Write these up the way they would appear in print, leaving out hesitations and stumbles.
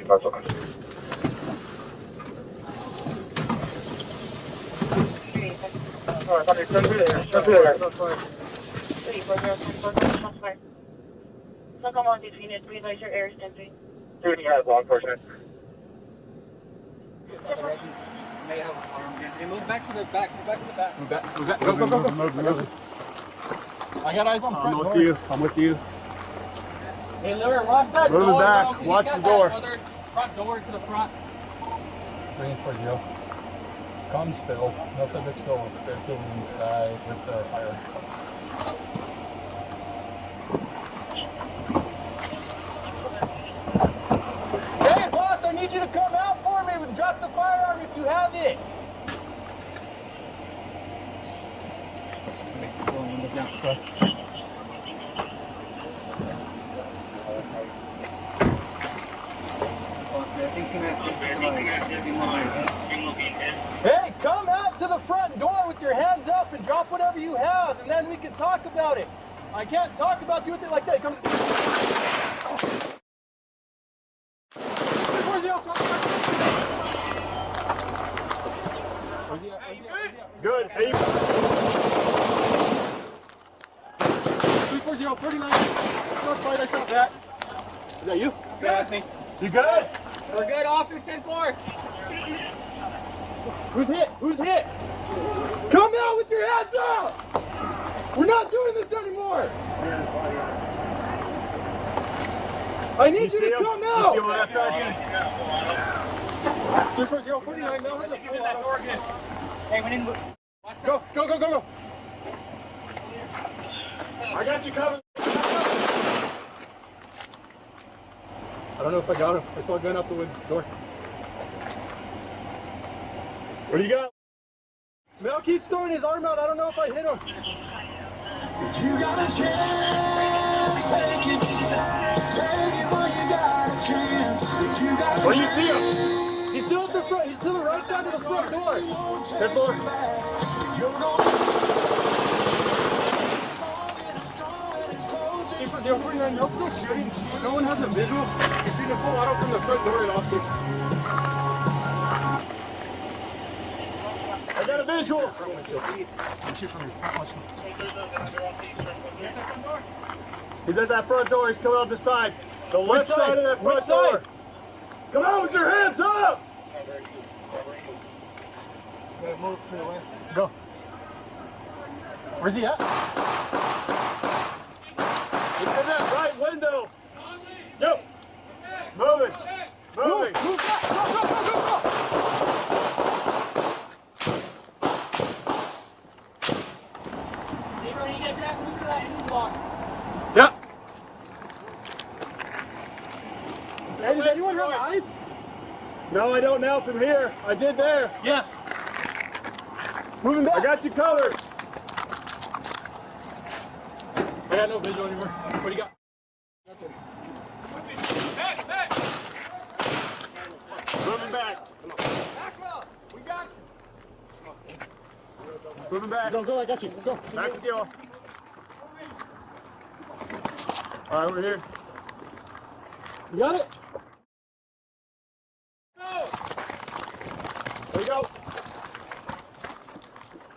That's okay. Come on, detonated. Please raise your air stamping. Shooting has law enforcement. May have armed. Move back to the back. Move back. Move back. Go. Move. I got eyes on front. I'm with you. Hey, Lure, watch that Moving door. back. Bro, Watch the door. Front door to the front. 340. Comms filled. No subject still. They're still inside with the fire. Hey, boss! I need you to come out for me. Drop the firearm if you have it. Hey, come out to the front door with your hands up and drop whatever you have, and then we can talk about it. I can't talk about you with it like that. Come. Where's he at? Good. 340, 39. Shot fight, I shot that. Is that you? Yeah, that's me. You good? We're good, officers. 10-4. Who's hit? Come out with your hands up! We're not doing this anymore! I need you to come out! You see him on that side? 340, 49, now has a full auto. Hey, we didn't. Go! I got you covered. I don't know if I got him. I saw a gun out the door. What do you got? Mel keeps throwing his arm out. I don't know if I hit him. If you got a chance, take it. Take it while you got a chance. If you got a Where do you see him? He's still at the front. He's to the right side of the front door. 10-4. For 049, Mel's still shooting. No one has a visual. He's shooting a full auto from the front door at officers. I got a visual. I'm shooting from your front. He's at that front door. He's coming out the side. The left side of that front door. Come out with your hands up! Move to the west. Go. Where's he at? He's in that right window. Yep. Moving. Move back. Go. Yep. Hey, does anyone have eyes? No, I don't now from here. I did there. Yeah. Moving back. I got you covered. I got no visual anymore. What do you got? Nothing. Back. Moving back. Come on. Blackwell, we got you. Moving back. Go, I got you. Go. Back with you all. All right, we're here. You got it? Go! There you go.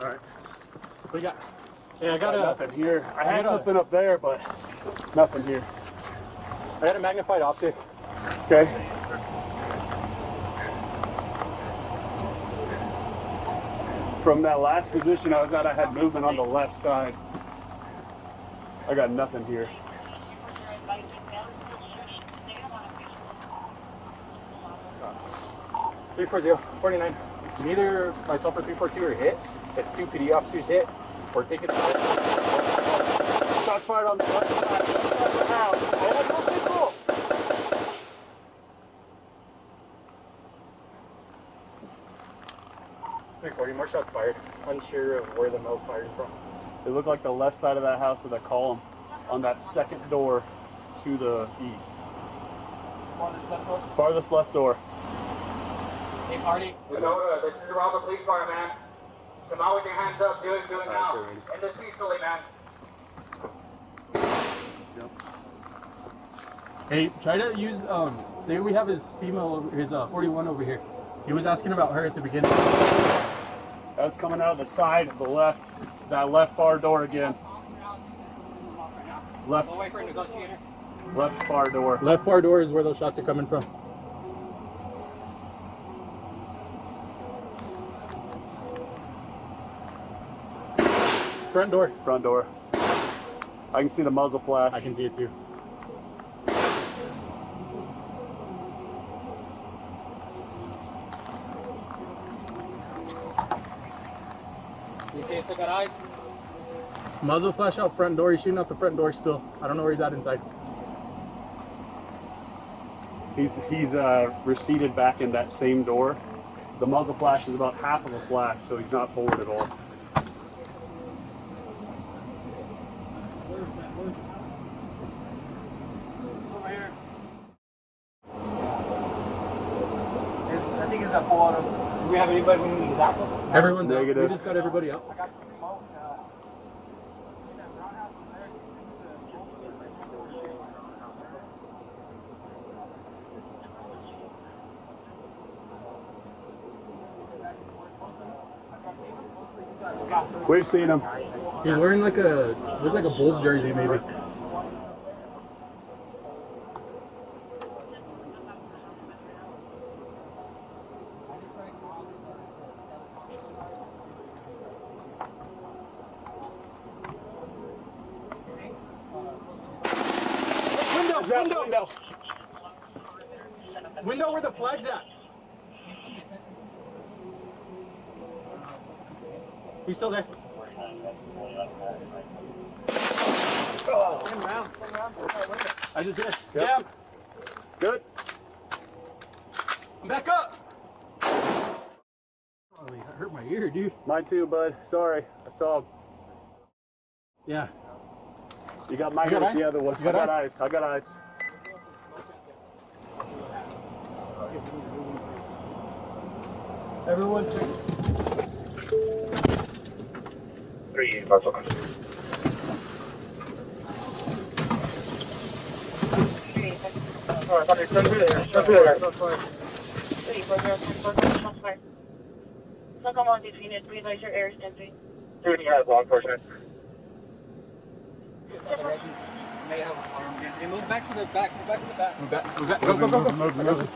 All right. What do you got? Yeah, I got nothing here. I had something up there, but nothing here. I had a magnified optic. Okay. From that last position I was at, I had movement on the left side. I got nothing here. Uh, 340-49. Neither myself or 342 are hit. It's two PD officers hit. We're taking shots fired on the left side of the house. I have no visual. More shots fired. Unsure of where the Mel's firing from. They look like the left side of that house of the column on that second door to the east. Farthest left door? Farthest left door. Hey, party. Dakota, this is the Roswell Police man. Come out with your hands up. Do it now. End this peacefully, man. Yep. Hey, try to use, say we have his female, his 41 over here. He was asking about her at the beginning. That's coming out the side of the left, that left far door again. Left, Wait for a negotiator. left far door. Left far door is where those shots are coming from. Front door. Front door. I can see the muzzle flash. I can see it too. You see, still got eyes. Muzzle flash out front door. He's shooting out the front door still. I don't know where he's at inside. He's receded back in that same door. The muzzle flash is about half of a flash, so he's not forward at all. Over here. I think it's a full auto. Do we have anybody we need that one? Everyone's Negative. out. We just got everybody out. We've seen him. He's wearing like a, looked like a Bulls jersey maybe. Window. Window where the flag's at. He's still there. I just did. Yep. Jab. Good. Back up. Oh, that hurt my ear, dude. Mine too, bud. Sorry. I saw him. Yeah. You got my You got with eyes? the other one. You got I got eyes. I got eyes. Everyone check. 3, Roswell. So come on, detonated. Please raise your air stand. Shooting has law enforcement. May have armed injury. Move back to the back. Move back to the back. Move back. Go, go, go, go.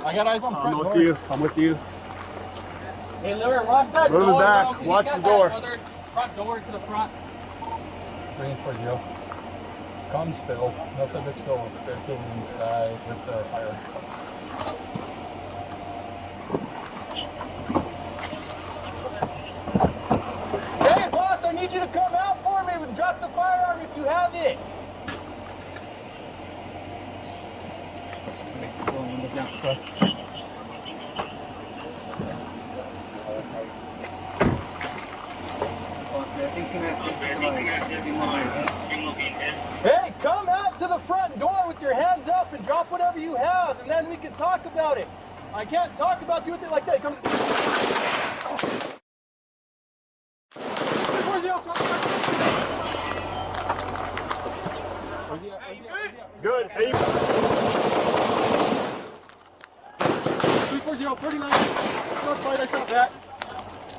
I got eyes on front I'm with door. you. I'm with you. Hey, Lure, watch that Move it door. back. Bro, 'cause Watch he's got the door. that other front door to the front. 340. Comms filled. No subject still barricaded inside with the fire. Hey, boss, I need you to come out for me and drop the firearm if you have it. Hey, come out to the front door with your hands up and drop whatever you have, and then we can talk about it. I can't talk about you with it like that. Come. Where's he at? Where's he at? Good. Hey. 340, 39. Shot fired, I shot that.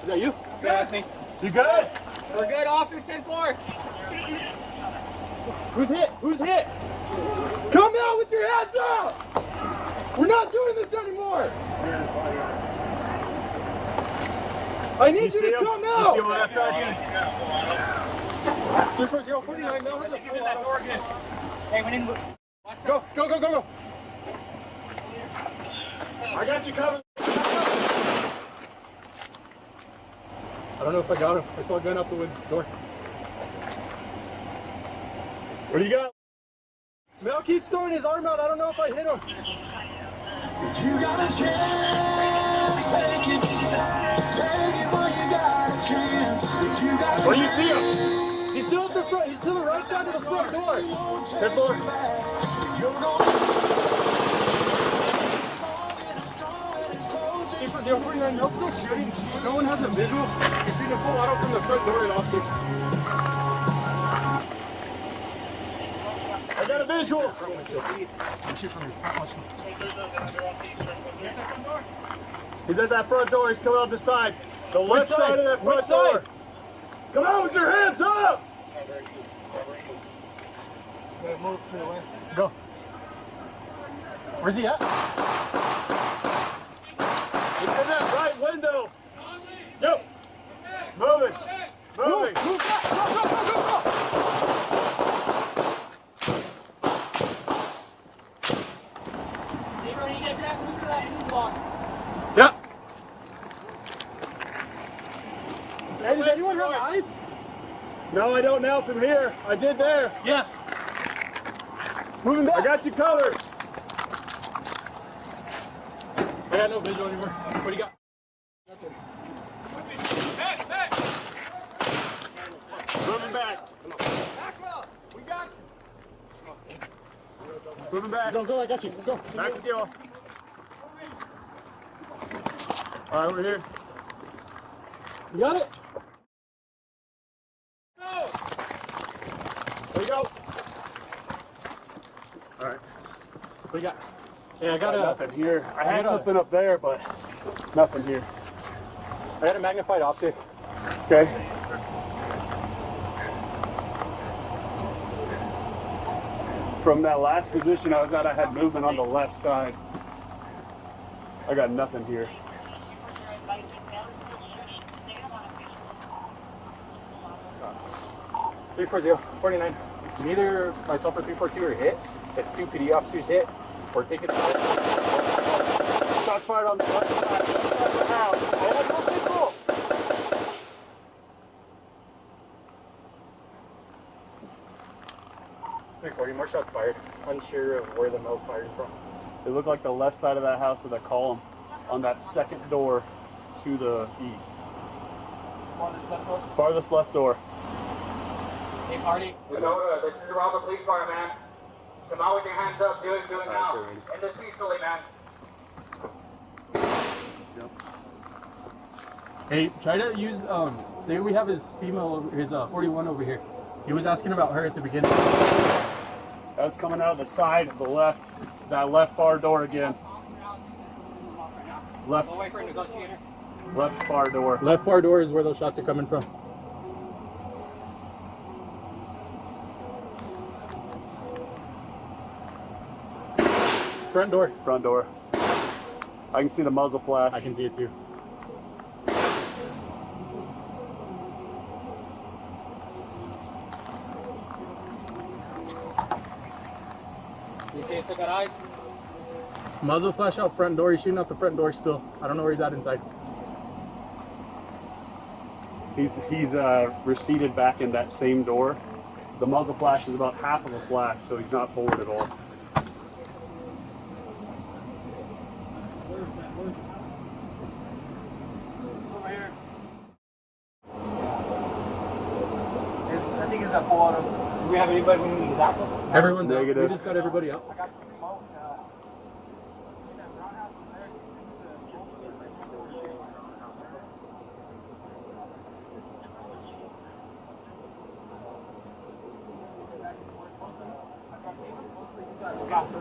Is that you? Yeah, that's me. You good? We're good, officers. 10-4. Who's hit? Who's hit? Come out with your hands up! We're not doing this anymore! I need you to come out! You see him on that side? 340, 49, now has a full auto. Hey, we need to move. Go, go, go, go, go! I got you covered. I don't know if I got him. I saw a gun out the door. What do you got? Mel keeps throwing his arm out. I don't know if I hit him. You got a chance, take it while you got a chance. Where do you see him? He's still at the front. He's to the right side of the front door. 049, Mel's still shooting. No one has a visual. He's shooting a full auto from the front door at officers. I got a visual. He's at that front door. He's coming out the side. The left side of that front door. Come out with your hands up! Move to the west. Go. Where's he at? He's in that right window. Yep. Moving. Moving. Move back. Go, go, go, go, go. Yep. Hey, does anyone have eyes? No, I don't now from here. I did there. Yeah. Moving back. I got you covered. I got no visual anymore. What do you got? Nothing. Back, back. Moving back. Come on. Back well. We got you. Moving back. Go, go, I got you. Go. Back with you all. All right, we're here. You got it? Go! There you go. All right. What do you got? Yeah, I got nothing here. I had something up there, but nothing here. I got a magnified optic. Okay. From that last position I was at, I had movement on the left side. I got nothing here. 340-49. Neither myself or 342 are hit. It's 2 PD officers hit. We're taking shots fired on the left side of the house. I have no visual. 340, more shots fired. Unsure of where the mail's fired from. It looked like the left side of that house with that column on that second door to the east. Farthest left door? Farthest left door. Hey, party. Dakota, this is the Roswell Police, man. Come out with your hands up. Do it now. End this peacefully, man. Yep. Hey, try to use, say we have his female, his 41 over here. He was asking about her at the beginning. That's coming out of the side of the left, that left far door again. Left. We'll wait for a negotiator. Left far door. Left far door is where those shots are coming from. Front door. Front door. I can see the muzzle flash. I can see it too. You see, still got eyes? Muzzle flash out front door. He's shooting out the front door still. I don't know where he's at inside. He's receded back in that same door. The muzzle flash is about half of a flash, so he's not forward at all. Over here. I think it's that full auto. Do we have anybody when we need that one? Everyone's negative. We just got everybody up.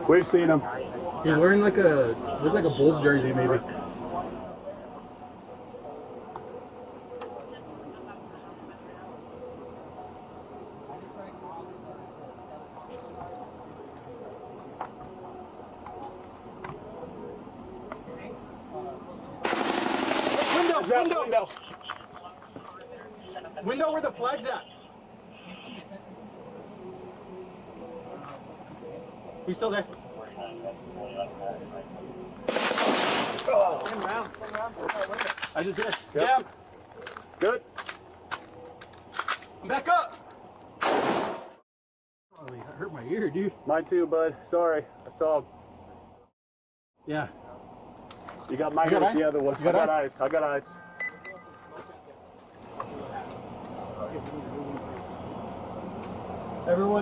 We've seen him. He's wearing like a, looked like a Bulls jersey maybe. Window. Window where the flag's at. He's still there. Oh, I just did. Yep. Jab. Good. I'm back up. Oh, that hurt my ear, dude. Mine too, bud. Sorry. I saw him. Yeah. You got my ear with the other one. I got eyes. I got eyes. Everyone.